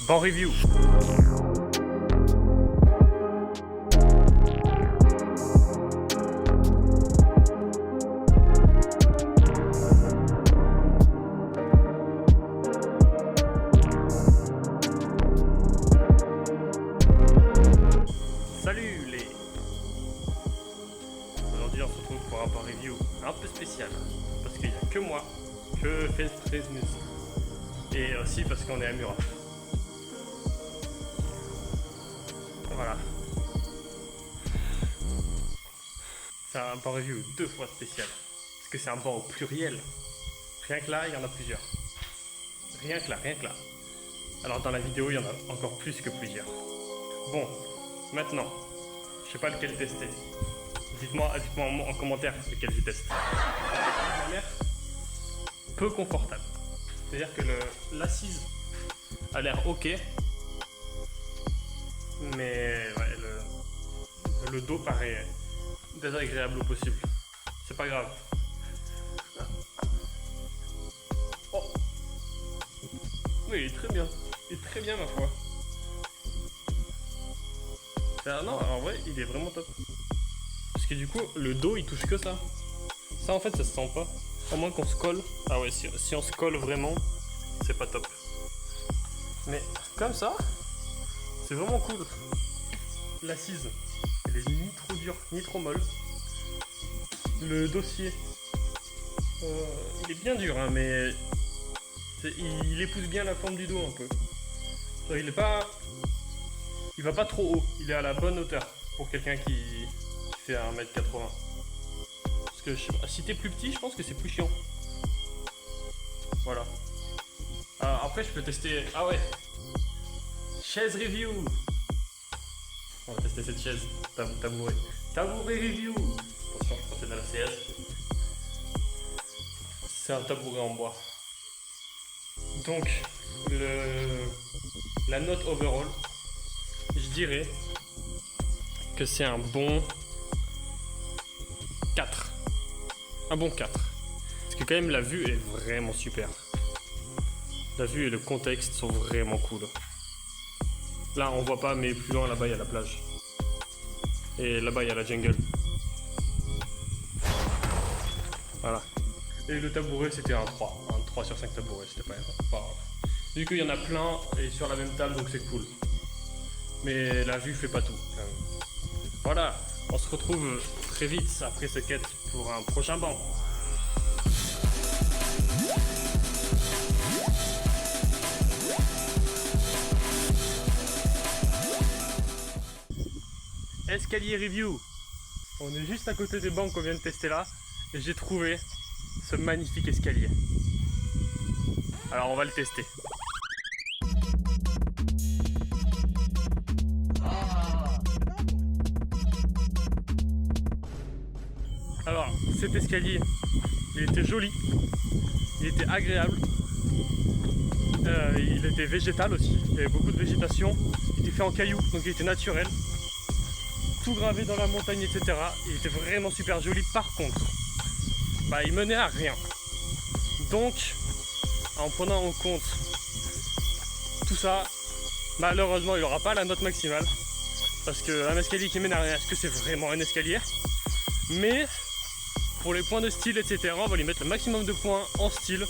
Bon review. Salut les... Aujourd'hui on se retrouve pour un bon review un peu spécial. Parce qu'il n'y a que moi que fait cette musique. Et aussi parce qu'on est à Murat. Voilà. C'est un banc review 2 fois spécial. Parce que c'est un banc au pluriel. Rien que là, il y en a plusieurs. Rien que là, rien que là. Alors dans la vidéo, il y en a encore plus que plusieurs. Bon, maintenant, je sais pas lequel tester. Dites-moi en commentaire lequel je teste. Ça a l'air peu confortable. C'est-à-dire que l'assise a l'air ok. Mais ouais, le dos paraît désagréable au possible. C'est pas grave. Oh. Oui, il est très bien. Il est très bien, ma foi. Non, en vrai, il est vraiment top. Parce que du coup, le dos, il touche que ça. Ça, en fait, ça se sent pas. À moins qu'on se colle. Ah ouais, si on se colle vraiment, c'est pas top. Mais comme ça, c'est vraiment cool. L'assise, elle est ni trop dure, ni trop molle. Le dossier, il est bien dur, hein, mais il épouse bien la forme du dos un peu. Il va pas trop haut, il est à la bonne hauteur pour quelqu'un qui fait 1m80. Parce que je sais pas, si t'es plus petit, je pense que c'est plus chiant. Voilà. Après, je peux tester. Ah ouais! Chaise review! On va tester cette chaise. Tabouret. Tabouret review! Attention, je procède à la CS. C'est un tabouret en bois. Donc, la note overall, je dirais que c'est un bon 4. Un bon 4. Parce que quand même la vue est vraiment super. La vue et le contexte sont vraiment cool. Là on voit pas, mais plus loin là-bas il y a la plage. Et là-bas il y a la jungle. Voilà. Et le tabouret c'était un 3. Un 3 sur 5 tabourets, c'était pas grave. Vu qu'il y en a plein et sur la même table, donc c'est cool. Mais la vue fait pas tout. Voilà, on se retrouve très vite après ce quête pour un prochain banc. Escalier review. On est juste à côté des bancs qu'on vient de tester là et j'ai trouvé ce magnifique escalier. Alors on va le tester. Alors cet escalier, il était joli, il était agréable, il était végétal aussi, il y avait beaucoup de végétation, il était fait en cailloux donc il était naturel. Tout gravé dans la montagne, etc. Il était vraiment super joli. Par contre, il menait à rien. Donc, en prenant en compte tout ça, malheureusement, il n'aura pas la note maximale. Parce qu'un escalier qui mène à rien, est-ce que c'est vraiment un escalier? Mais, pour les points de style, etc., on va lui mettre le maximum de points en style.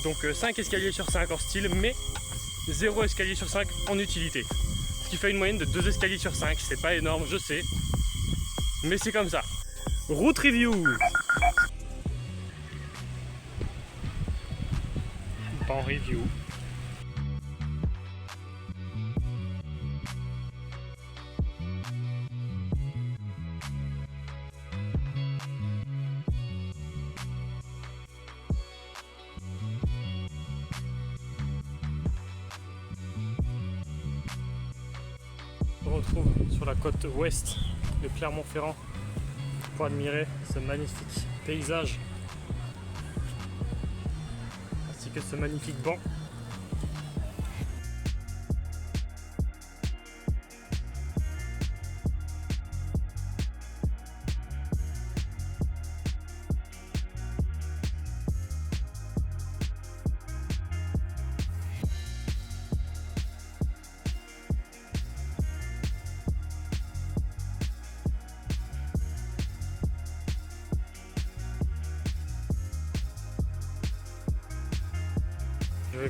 Donc 5 escaliers sur 5 en style, mais 0 escalier sur 5 en utilité. Ce qui fait une moyenne de 2 escaliers sur 5, c'est pas énorme, je sais. Mais c'est comme ça. Route review. Banc review. On se retrouve sur la côte ouest de Clermont-Ferrand pour admirer ce magnifique paysage ainsi que ce magnifique banc.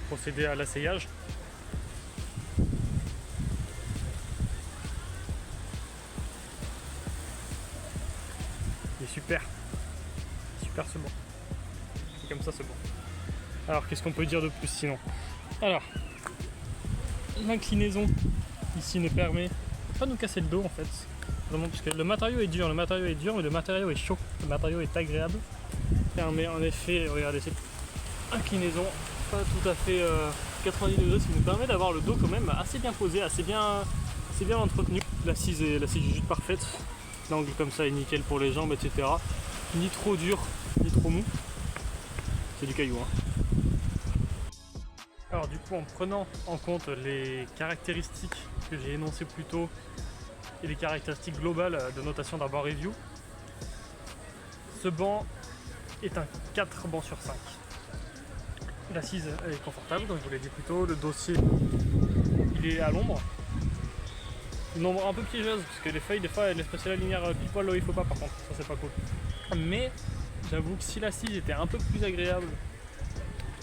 procéder à l'asseyage. Il est super. Super ce banc. C'est comme ça ce banc. Alors qu'est-ce qu'on peut dire de plus sinon? Alors, l'inclinaison ici ne permet pas de nous casser le dos en fait. Vraiment, parce que le matériau est dur, mais le matériau est chaud, le matériau est agréable. Permet en effet, regardez cette inclinaison, pas tout à fait 90 degrés, ce qui nous permet d'avoir le dos quand même assez bien posé, assez bien entretenu. L'assise est juste parfaite, l'angle comme ça est nickel pour les jambes, etc. Ni trop dur, ni trop mou. C'est du caillou, hein. Alors du coup, en prenant en compte les caractéristiques que j'ai énoncées plus tôt et les caractéristiques globales de notation d'un banc review, ce banc est un 4 bancs sur 5. L'assise est confortable, comme je vous l'ai dit plus tôt, le dossier il est à l'ombre. Une ombre un peu piégeuse, parce que les feuilles des fois elles laissent passer la lumière pile poil là où il faut pas, par contre, ça c'est pas cool. Mais j'avoue que si l'assise était un peu plus agréable,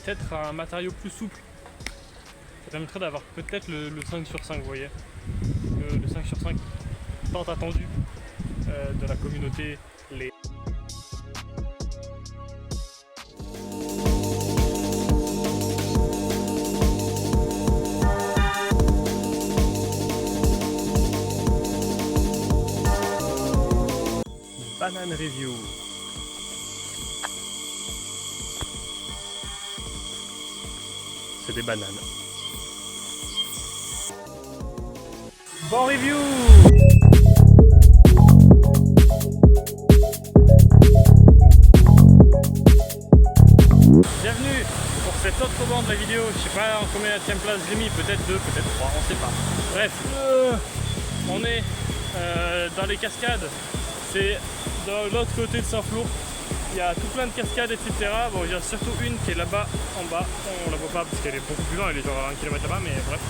peut-être un matériau plus souple, ça permettrait d'avoir peut-être le 5 sur 5, vous voyez. Le 5 sur 5 tant attendu de la communauté. Banane review. C'est des bananes. Bon review. Bienvenue pour cet autre banc de la vidéo. Je sais pas en combien de place j'ai mis, peut-être 2, peut-être 3, on sait pas. Bref, on est dans les cascades. C'est de l'autre côté de Saint-Flour. Il y a tout plein de cascades, etc. Bon, il y a surtout une qui est là-bas, en bas. On la voit pas parce qu'elle est beaucoup plus loin, elle est genre à 1 km là-bas, mais bref.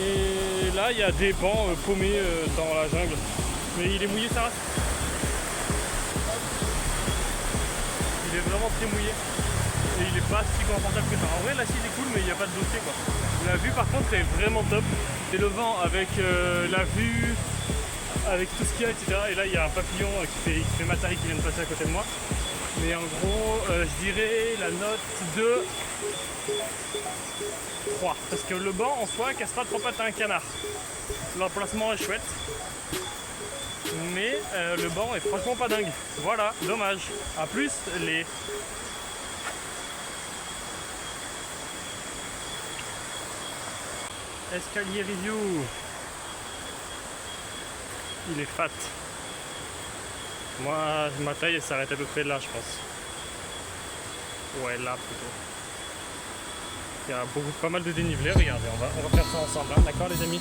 Et là, il y a des bancs paumés dans la jungle. Mais il est mouillé, Sarah. Il est vraiment très mouillé. Et il est pas si confortable que ça. En vrai, l'assise est cool, mais il n'y a pas de dossier, quoi. La vue, par contre, est vraiment top. C'est le vent avec la vue, avec tout ce qu'il y a, etc. Et là, il y a un papillon qui fait Matari qui vient de passer à côté de moi. Mais en gros, je dirais la note de 3. Parce que le banc, en soi, casse pas trop pattes à un canard. L'emplacement est chouette. Mais le banc est franchement pas dingue. Voilà, dommage. En plus, les... Escalier review. Il est fat. Moi, ma taille, elle s'arrête à peu près là, je pense. Ouais, là plutôt. Il y a pas mal de dénivelé. Regardez, on va faire ça ensemble, hein. D'accord, les amis?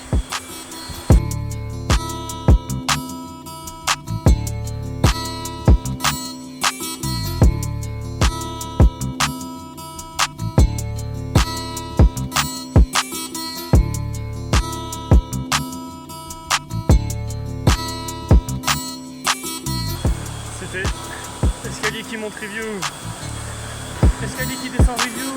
C'était escalier qui monte review, escalier qui descend review.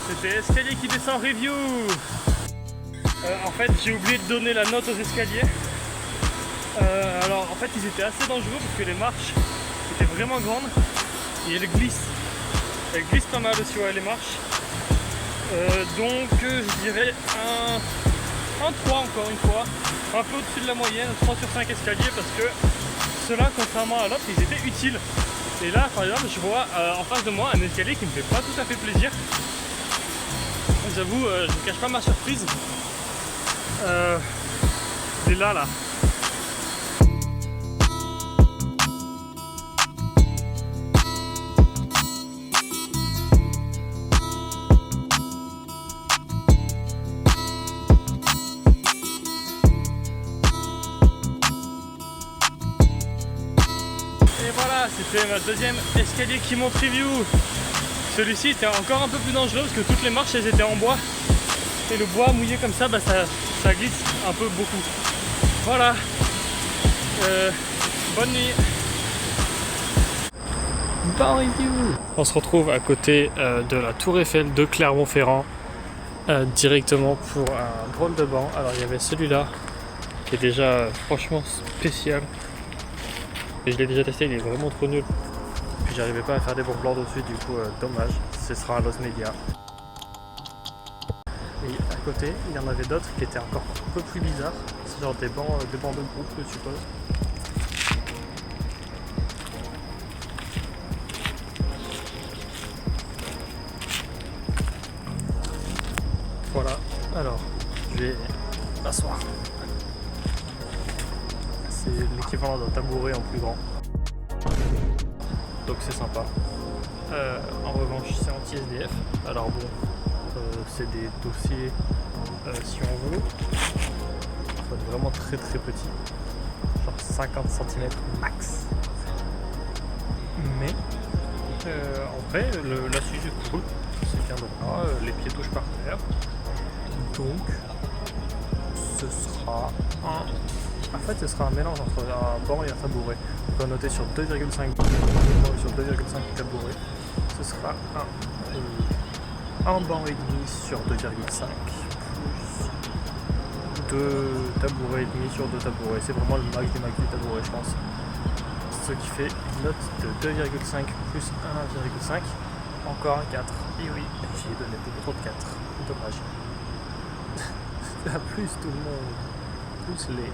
C'était escalier qui descend review. En fait, j'ai oublié de donner la note aux escaliers. Alors en fait, ils étaient assez dangereux parce que les marches étaient vraiment grandes. Et elle glisse pas mal aussi, ouais, les marches. Donc je dirais un 3 encore une fois, un peu au-dessus de la moyenne, 3 sur 5 escaliers, parce que ceux-là, contrairement à l'autre, ils étaient utiles. Et là, par exemple, je vois en face de moi un escalier qui me fait pas tout à fait plaisir. J'avoue, je ne cache pas ma surprise. C'est là. Et voilà, c'était ma deuxième escalier qui monte review. Celui-ci était encore un peu plus dangereux parce que toutes les marches elles étaient en bois. Et le bois mouillé comme ça, bah, ça glisse un peu beaucoup. Voilà. Bonne nuit. Bon review. On se retrouve à côté de la Tour Eiffel de Clermont-Ferrand. Directement pour un drôle de banc. Alors il y avait celui-là qui est déjà franchement spécial. Et je l'ai déjà testé, il est vraiment trop nul. Puis j'arrivais pas à faire des bons plans dessus, du coup dommage. Ce sera un Los Media. Et à côté, il y en avait d'autres qui étaient encore un peu plus bizarres. C'est genre des bancs de groupe, je suppose. Voilà, alors je vais m'asseoir. C'est l'équivalent d'un tabouret en plus grand. Donc c'est sympa. En revanche, c'est anti-SDF. Alors bon, c'est des dossiers si on veut. Il faut être vraiment très très petit. Genre 50 cm max. Mais en vrai, l'assise est cool. C'est bien droit, les pieds touchent par terre. Donc, ce sera un mélange entre un banc et un tabouret. On peut noter sur 2,5 sur 2,5 tabourets. Ce sera un banc et demi sur 2,5 plus 2 tabourets et demi sur 2 tabourets. C'est vraiment le max du tabouret, je pense. Ce qui fait une note de 2,5 plus 1,5. Encore un 4. Et oui, j'ai donné beaucoup trop de 4. Dommage. À plus tout le monde. Tous les